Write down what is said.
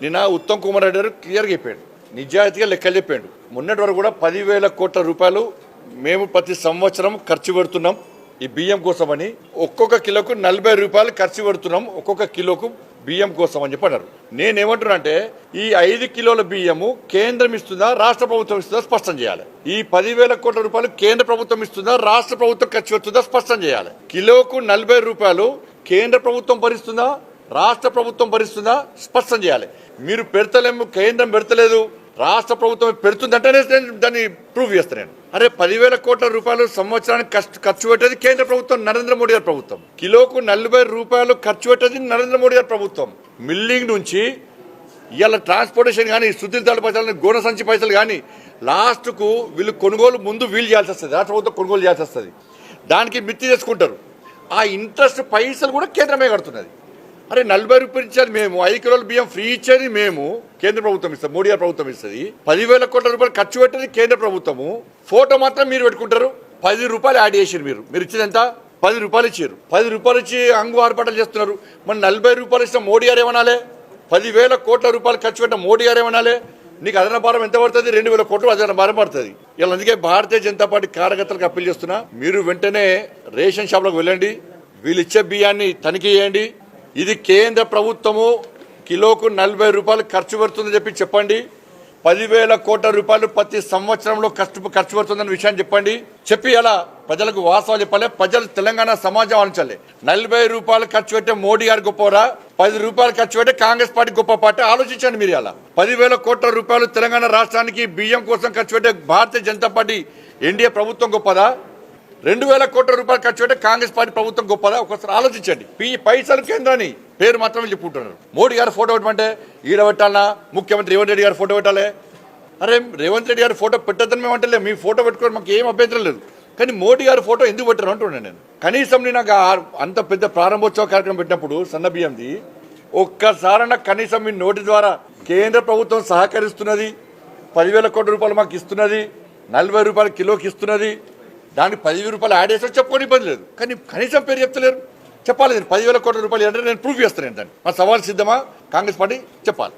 నిన్న ఉత్తమ్ కుమార్ రెడ్డి గారు క్లియర్గా చెప్పాడు, నిజాయితీగా లెక్కలు చెప్పాడు. మొన్నటి వరకు కూడా 10,000 కోట్ల రూపాయలు మేము ప్రతి సంవత్సరం ఖర్చు పెడుతున్నాం ఈ బియ్యం కోసమని. ఒక్కొక్క కిలోకు 40 రూపాయలు ఖర్చు పెడుతున్నాం ఒక్కొక్క కిలోకు బియ్యం కోసం అని చెప్పన్నారు. నేనేమంటున్నా అంటే ఈ 5 కిలోల బియ్యము కేంద్రం ఇస్తుందా రాష్ట్ర ప్రభుత్వం ఇస్తుందా స్పష్టం చేయాలి. ఈ 10,000 కోట్ల రూపాయలు కేంద్ర ప్రభుత్వం ఇస్తుందా రాష్ట్ర ప్రభుత్వం ఖర్చు పెడుతుందా స్పష్టం చేయాలి. కిలోకు 40 రూపాయలు కేంద్ర ప్రభుత్వం భరిస్తుందా రాష్ట్ర ప్రభుత్వం భరిస్తుందా స్పష్టం చేయాలి. మీరు పెడతలేము, కేంద్రం పెడతలేదు, రాష్ట్ర ప్రభుత్వం పెడుతుందంటే దాన్ని ప్రూవ్ చేస్తాను నేను. అరే 10,000 కోట్ల రూపాయలు సంవత్సరానికి ఖర్చు పెట్టేది కేంద్ర ప్రభుత్వం, నరేంద్ర మోడీ గారి ప్రభుత్వం. కిలోకు 40 రూపాయలు ఖర్చు పెట్టేది నరేంద్ర మోడీ గారి ప్రభుత్వం. మిల్లింగ్ నుంచి ఇవాళ ట్రాన్స్పోర్టేషన్ కానీ, శుద్ధి తాళ పైసలు, గోన సంచి పైసలు కానీ లాస్ట్కు వీళ్ళు కొనుగోలు ముందు వీలు చేయాల్సి వస్తుంది, రాష్ట్ర ప్రభుత్వం కొనుగోలు చేయాల్సి వస్తుంది. దానికి మిత్తి చేసుకుంటారు. ఆ ఇంట్రెస్ట్ పైసలు కూడా కేంద్రమే కడుతున్నది. అరే 40 రూపాయలు ఇచ్చేది మేము, 5 కిలోల బియ్యం ఫ్రీ ఇచ్చేది మేము, కేంద్ర ప్రభుత్వం ఇస్తుంది, మోడీ గారి ప్రభుత్వం ఇస్తుంది. 10,000 కోట్ల రూపాయలు ఖర్చు పెట్టేది కేంద్ర ప్రభుత్వము. ఫోటో మాత్రం మీరు పెట్టుకుంటారు. 10 రూపాయలు యాడ్ చేసారు. మీరు ఇచ్చేది ఎంత? 10 రూపాయలు ఇచ్చారు. 10 రూపాయలు ఇచ్చి అంగు ఆర్పాటలు చేస్తున్నారు. మన 40 రూపాయలు ఇచ్చిన మోడీ గారు ఏమనాలి? 10,000 కోట్ల రూపాయలు ఖర్చు పెట్టిన మోడీ గారు ఏమనాలి? నీకు అదన భారం ఎంత పడుతుంది? 2,000 కోట్లు అదన భారం పడుతుంది. ఇలా అందుకే భారతీయ జనతా పార్టీ కార్యకర్తలకు అప్పీల్ చేస్తున్నా, మీరు వెంటనే రేషన్ షాప్లకు వెళ్ళండి, వీళ్ళు ఇచ్చే బియ్యాన్ని తనిఖీ చేయండి. ఇది కేంద్ర ప్రభుత్వము కిలోకు 40 రూపాయలు ఖర్చు పెడుతుందని చెప్పండి. 10,000 కోట్ల రూపాయలు ప్రతి సంవత్సరంలో ఖర్చు పెడుతుందన్న విషయాన్ని చెప్పి అలా ప్రజలకు వాస్తవాలు చెప్పాలి. ప్రజలు తెలంగాణ సమాజం ఆలోచించాలి. 40 రూపాయలు ఖర్చు పెట్టే మోడీ గారు గొప్పరా, 10 రూపాయలు ఖర్చు పెట్టే కాంగ్రెస్ పార్టీ గొప్ప పార్టీ? ఆలోచించండి మీరు. అలా 10,000 కోట్ల రూపాయలు తెలంగాణ రాష్ట్రానికి బియ్యం కోసం ఖర్చు పెట్టే భారతీయ జనతా పార్టీ ఎన్డీఏ ప్రభుత్వం గొప్పదా? 2,000 కోట్ల రూపాయలు ఖర్చు పెట్టే కాంగ్రెస్ పార్టీ ప్రభుత్వం గొప్పదా? ఒకసారి ఆలోచించండి. పైసలు కేంద్రాన్ని పేరు మాత్రమే చెప్పుకుంటున్నారు. మోడీ గారు ఫోటో పెట్టమంటే ఈడ పెట్టాలన్నా, ముఖ్యమంత్రి రేవంత్ రెడ్డి గారు ఫోటో పెట్టాలి. అరే రేవంత్ రెడ్డి గారు ఫోటో పెట్టద్దని మేము అంటే మీ ఫోటో పెట్టుకోవడం మాకు ఏం అభ్యంతరం లేదు, కానీ మోడీ గారు ఫోటో ఎందుకు పెట్టారు అంటున్నాను నేను. కనీసం నాకు అంత పెద్ద ప్రారంభోత్సవ కార్యక్రమం పెట్టినప్పుడు సన్న బియ్యంది ఒక్కసారన్నా కనీసం మీ నోటి ద్వారా కేంద్ర ప్రభుత్వం సహకరిస్తున్నది, 10,000 కోట్ల రూపాయలు మాకు ఇస్తున్నది, 40 రూపాయలు కిలోకి ఇస్తున్నది, దానికి 10,000 రూపాయలు యాడ్ చేస్తే చెప్పుకొని ఇబ్బంది లేదు, కానీ కనీసం పేరు చెప్తలేరు. చెప్పాలి, 10,000 కోట్ల రూపాయలు అంటే నేను ప్రూఫ్ చేస్తాను. దాన్ని మా సవాల్ సిద్ధమా కాంగ్రెస్ పార్టీ చెప్పాలి.